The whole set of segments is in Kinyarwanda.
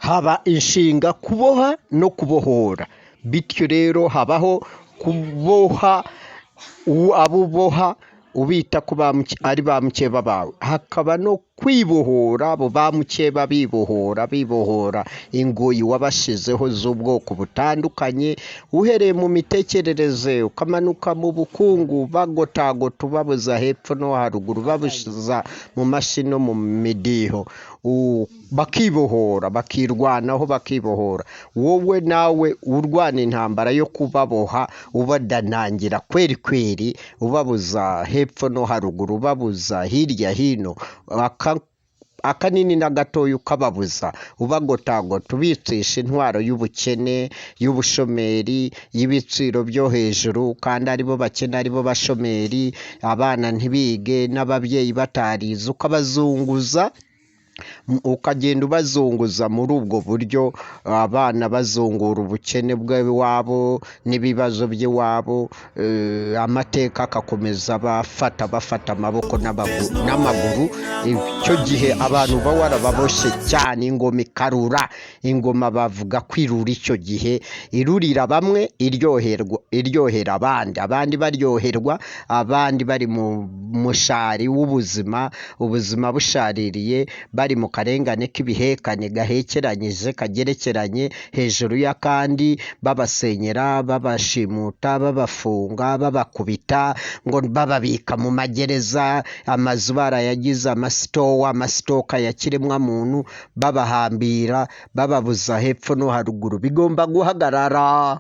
haba inshinga kuboha no kubohora. Bityo rero habaho kuboha abo uboha ubita ku ari ba mukeba bawe, hakaba no kwibohora abo ba mukeba bibohora ingoyi wabashizeho z'ubwoko butandukanye, uhereye mu mitekerereze ukamanuka mu bukungu, bagotagota ubabuza hepfo no haruguru, babuza mu mashyi no mu midiho, bakibohora, bakirwanaho, bakibohora. Wowe nawe urwana intambara yo kubaboha, ubadanangira kweri, ubabuza hepfo no haruguru, ubabuza hirya hino, akanini na gatoya ukababuza, ubagotagota, ubicisha intwaro y'ubukene, y'ubushomeri, y'ibiciro byo hejuru, kandi aribo bakene, aribo bashomeri, abana ntibige n'ababyeyi batarize, ukabazunguza, ukagenda ubazunguza muri ubwo buryo, abana bazungura ubukene bw'iwabo n'ibibazo by'iwabo, amateka akakomeza bafata amaboko n'amaguru. Icyo gihe abantu uba warababoshye cyane, ingoma ikarura, ingoma bavuga kwirura icyo gihe, irurira bamwe, iryohera abandi baryoherwa, abandi bari mu mushari w'ubuzima, ubuzima bushaririye, bari mu karengane k'ibihekane gahekeranyije, kagerekeranye hejuru y'akandi, babasenyera, babashimuta, babafunga, babakubita, ngo bababika mu magereza, amazu barayagize amasitoka ya kiremwamuntu, babahambira, bababuza hepfo no haruguru. Bigomba guhagarara.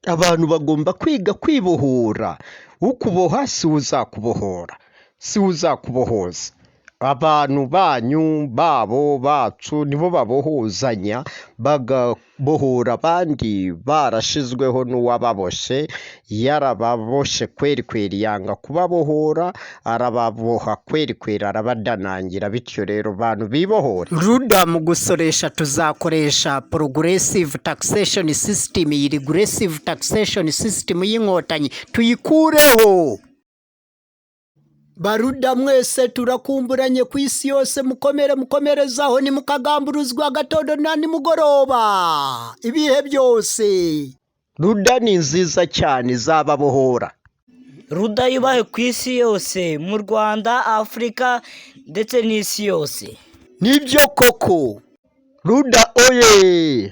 Abantu bagomba kwiga kwibohora. Ukuboha si uzakubohora, si uzakubohoza. Abantu banyu, bacu nibo babohozanya, bagabohora abandi barashizweho n'uwababoshe, yarababoshe kweri, yanga kubabohora, arababoha kweri, arabadanangira. Bityo rero bantu bibohora. Ruda mu gusoresha tuzakoresha progressive taxation system, iyi regressive taxation system y'inkotanyi tuyikureho. Baruda mwese turakumburanye ku isi yose, mukomerezaho, nimukagamburuzwa gatondo na nimugoroba, ibihe byose. Ruda ni nziza cyane, izababohora. Ruda yubahe ku isi yose, mu Rwanda, Afurika ndetse n'isi yose. Nibyo koko, Ruda oye.